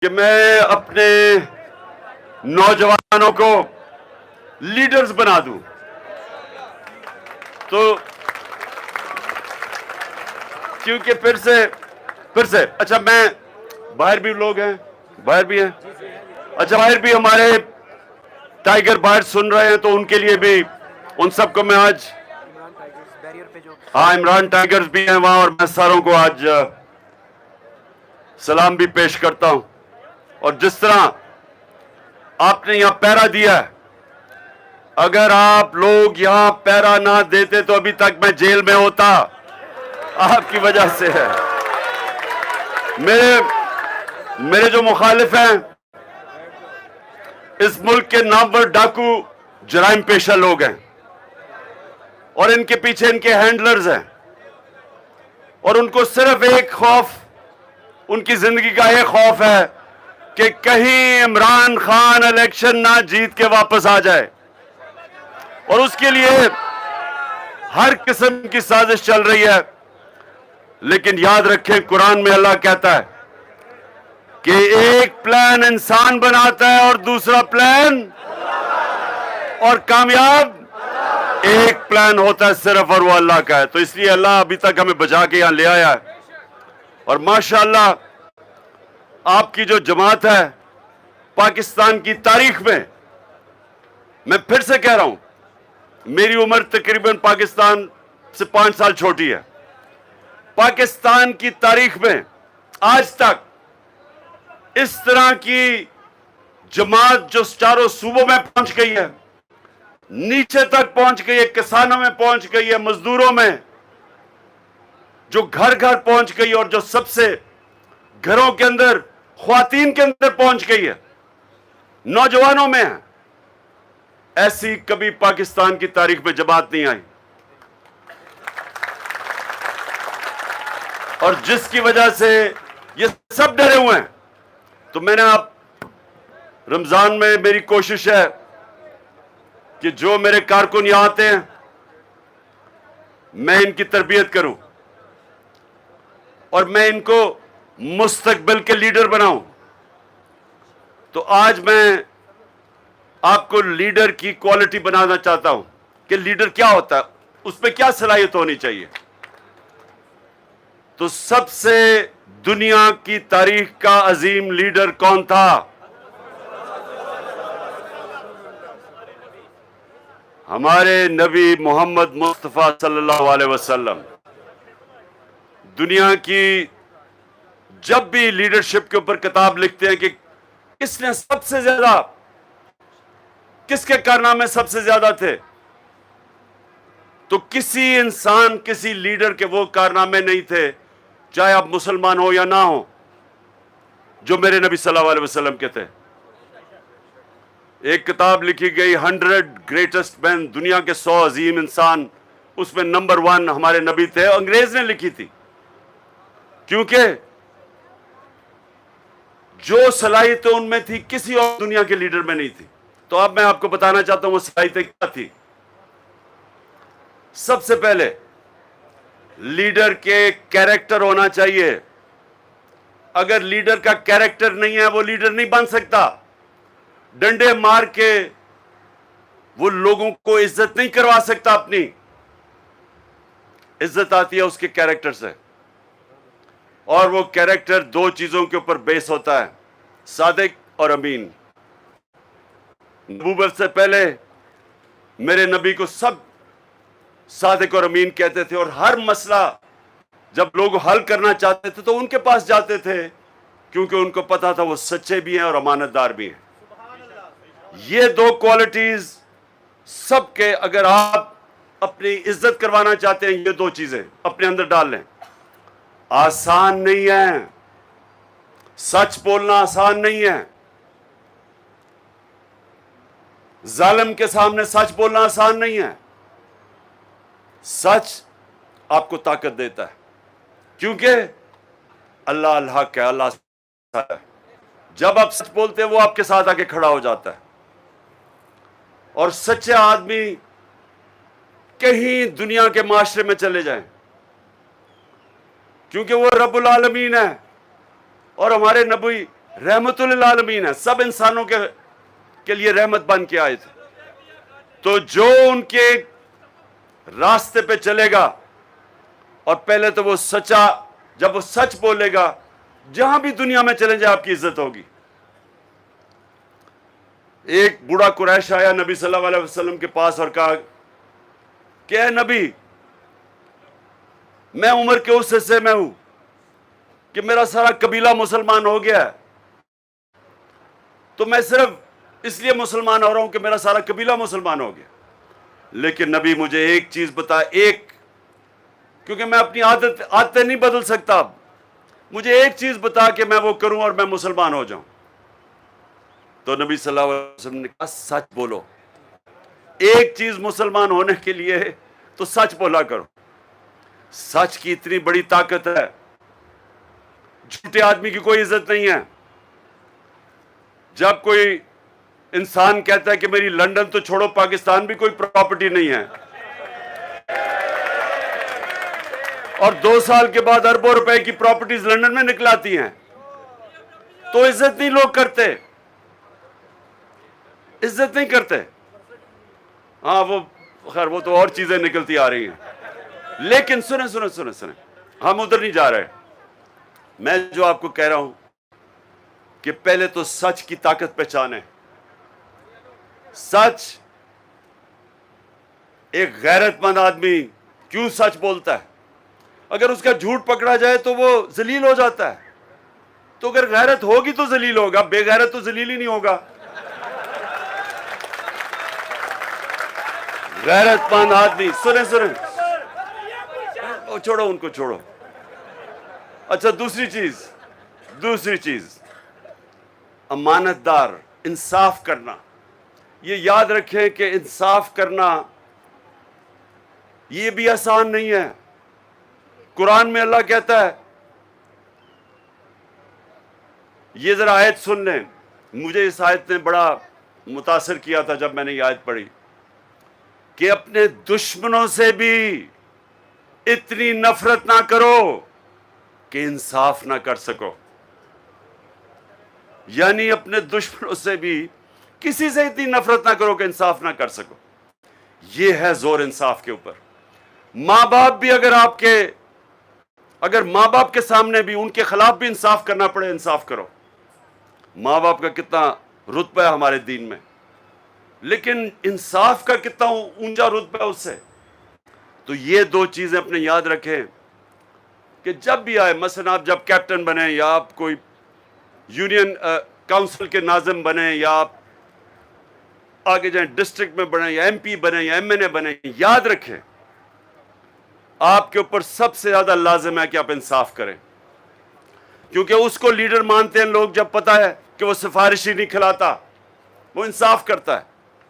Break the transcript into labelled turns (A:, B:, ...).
A: کہ میں اپنے نوجوانوں کو لیڈرز بنا دوں. تو کیونکہ پھر سے اچھا میں باہر بھی لوگ ہیں، باہر بھی ہیں، اچھا باہر بھی ہمارے ٹائیگر باہر سن رہے ہیں، تو ان کے لیے بھی ان سب کو میں آج عمران ٹائیگرز بھی ہیں وہاں، اور میں ساروں کو آج سلام بھی پیش کرتا ہوں. اور جس طرح آپ نے یہاں پیرا دیا ہے، اگر آپ لوگ یہاں پیرا نہ دیتے تو ابھی تک میں جیل میں ہوتا. آپ کی وجہ سے ہے. میرے جو مخالف ہیں اس ملک کے نامور ڈاکو جرائم پیشہ لوگ ہیں، اور ان کے پیچھے ان کے ہینڈلرز ہیں، اور ان کو صرف ایک خوف، ان کی زندگی کا ایک خوف ہے کہ کہیں عمران خان الیکشن نہ جیت کے واپس آ جائے، اور اس کے لیے ہر قسم کی سازش چل رہی ہے. لیکن یاد رکھیں، قرآن میں اللہ کہتا ہے کہ ایک پلان انسان بناتا ہے اور دوسرا پلان اور کامیاب ایک پلان ہوتا ہے صرف، اور وہ اللہ کا ہے. تو اس لیے اللہ ابھی تک ہمیں بچا کے یہاں لے آیا ہے. اور ماشاءاللہ آپ کی جو جماعت ہے پاکستان کی تاریخ میں پھر سے کہہ رہا ہوں، میری عمر تقریباً پاکستان سے 5 سال چھوٹی ہے. پاکستان کی تاریخ میں آج تک اس طرح کی جماعت جو چاروں صوبوں میں پہنچ گئی ہے، نیچے تک پہنچ گئی ہے، کسانوں میں پہنچ گئی ہے، مزدوروں میں، جو گھر گھر پہنچ گئی، اور جو سب سے گھروں کے اندر خواتین کے اندر پہنچ گئی ہے، نوجوانوں میں ہے. ایسی کبھی پاکستان کی تاریخ میں جماعت نہیں آئی، اور جس کی وجہ سے یہ سب ڈرے ہوئے ہیں. تو میں نے رمضان میں میری کوشش ہے کہ جو میرے کارکن یہاں آتے ہیں میں ان کی تربیت کروں، اور میں ان کو مستقبل کے لیڈر بناؤں. تو آج میں آپ کو لیڈر کی کوالٹی بنانا چاہتا ہوں کہ لیڈر کیا ہوتا ہے، اس میں کیا صلاحیت ہونی چاہیے. تو سب سے دنیا کی تاریخ کا عظیم لیڈر کون تھا؟ ہمارے نبی محمد مصطفیٰ صلی اللہ علیہ وسلم. دنیا کی جب بھی لیڈرشپ کے اوپر کتاب لکھتے ہیں کہ کس نے سب سے زیادہ، کس کے کارنامے سب سے زیادہ تھے، تو کسی انسان، کسی لیڈر کے وہ کارنامے نہیں تھے، چاہے آپ مسلمان ہو یا نہ ہو، جو میرے نبی صلی اللہ علیہ وسلم کے تھے. ایک کتاب لکھی گئی 100 گریٹسٹ مین، دنیا کے 100 عظیم انسان، اس میں نمبر 1 ہمارے نبی تھے. انگریز نے لکھی تھی، کیونکہ جو صلاحیتیں ان میں تھی کسی اور دنیا کے لیڈر میں نہیں تھی. تو اب میں آپ کو بتانا چاہتا ہوں وہ صلاحیتیں کیا تھی. سب سے پہلے لیڈر کے کیریکٹر ہونا چاہیے. اگر لیڈر کا کیریکٹر نہیں ہے وہ لیڈر نہیں بن سکتا. ڈنڈے مار کے وہ لوگوں کو عزت نہیں کروا سکتا. اپنی عزت آتی ہے اس کے کیریکٹر سے، اور وہ کیریکٹر 2 چیزوں کے اوپر بیس ہوتا ہے، صادق اور امین. نبوت سے پہلے میرے نبی کو سب صادق اور امین کہتے تھے، اور ہر مسئلہ جب لوگ حل کرنا چاہتے تھے تو ان کے پاس جاتے تھے، کیونکہ ان کو پتا تھا وہ سچے بھی ہیں اور امانت دار بھی ہیں. یہ 2 کوالٹیز سب کے، اگر آپ اپنی عزت کروانا چاہتے ہیں یہ 2 چیزیں اپنے اندر ڈال لیں. آسان نہیں ہے، سچ بولنا آسان نہیں ہے. ظالم کے سامنے سچ بولنا آسان نہیں ہے. سچ آپ کو طاقت دیتا ہے، کیونکہ اللہ الحق ہے، اللہ ہے. جب آپ سچ بولتے ہیں وہ آپ کے ساتھ آ کے کھڑا ہو جاتا ہے. اور سچے آدمی کہیں دنیا کے معاشرے میں چلے جائیں، کیونکہ وہ رب العالمین ہے، اور ہمارے نبی رحمت للعالمین ہے, سب انسانوں کے لیے رحمت بن کے آئے تھے. تو جو ان کے راستے پہ چلے گا, اور پہلے تو وہ سچا, جب وہ سچ بولے گا, جہاں بھی دنیا میں چلے جائے آپ کی عزت ہوگی. ایک بوڑھا قریش آیا نبی صلی اللہ علیہ وسلم کے پاس اور کہا کہ اے نبی, میں عمر کے اس حصے میں ہوں کہ میرا سارا قبیلہ مسلمان ہو گیا ہے, تو میں صرف اس لیے مسلمان ہو رہا ہوں کہ میرا سارا قبیلہ مسلمان ہو گیا. لیکن نبی مجھے ایک چیز بتا, ایک, کیونکہ میں اپنی عادتیں نہیں بدل سکتا, مجھے ایک چیز بتا کہ میں وہ کروں اور میں مسلمان ہو جاؤں. تو نبی صلی اللہ علیہ وسلم نے کہا سچ بولو. ایک چیز مسلمان ہونے کے لیے تو سچ بولا کرو. سچ کی اتنی بڑی طاقت ہے, جھوٹے آدمی کی کوئی عزت نہیں ہے. جب کوئی انسان کہتا ہے کہ میری لندن تو چھوڑو, پاکستان بھی کوئی پراپرٹی نہیں ہے, اور 2 سال کے بعد اربوں روپے کی پراپرٹیز لندن میں نکلاتی ہیں, تو عزت نہیں لوگ کرتے, عزت نہیں کرتے. ہاں وہ خیر وہ تو اور چیزیں نکلتی آ رہی ہیں. لیکن سنیں سنیں سنیں سنیں, ہم ادھر نہیں جا رہے. میں جو آپ کو کہہ رہا ہوں کہ پہلے تو سچ کی طاقت پہچانیں. سچ, ایک غیرت مند آدمی کیوں سچ بولتا ہے؟ اگر اس کا جھوٹ پکڑا جائے تو وہ ذلیل ہو جاتا ہے. تو اگر غیرت ہوگی تو ذلیل ہوگا, بے غیرت تو ذلیل ہی نہیں ہوگا. غیرت مند آدمی, سنیں سنیں, چھوڑو ان کو چھوڑو. اچھا دوسری چیز, امانت دار, انصاف کرنا. یہ یاد رکھیں کہ انصاف کرنا یہ بھی آسان نہیں ہے. قرآن میں اللہ کہتا ہے, یہ ذرا آیت سن لیں, مجھے اس آیت نے بڑا متاثر کیا تھا جب میں نے یہ آیت پڑھی, کہ اپنے دشمنوں سے بھی اتنی نفرت نہ کرو کہ انصاف نہ کر سکو. یعنی اپنے دشمنوں سے بھی کسی سے اتنی نفرت نہ کرو کہ انصاف نہ کر سکو. یہ ہے زور انصاف کے اوپر. ماں باپ بھی اگر ماں باپ کے سامنے بھی ان کے خلاف بھی انصاف کرنا پڑے, انصاف کرو. ماں باپ کا کتنا رتبہ ہے ہمارے دین میں, لیکن انصاف کا کتنا اونچا رتبہ ہے اس سے. تو یہ 2 چیزیں اپنے یاد رکھیں کہ جب بھی آئے, مثلا آپ جب کیپٹن بنیں, یا آپ کوئی یونین کاؤنسل کے ناظم بنیں, یا آپ آگے جائیں ڈسٹرکٹ میں بنیں, یا MP بنیں, یا MNA بنیں, یاد رکھیں آپ کے اوپر سب سے زیادہ لازم ہے کہ آپ انصاف کریں. کیونکہ اس کو لیڈر مانتے ہیں لوگ جب پتہ ہے کہ وہ سفارشی نہیں کھلاتا, وہ انصاف کرتا ہے.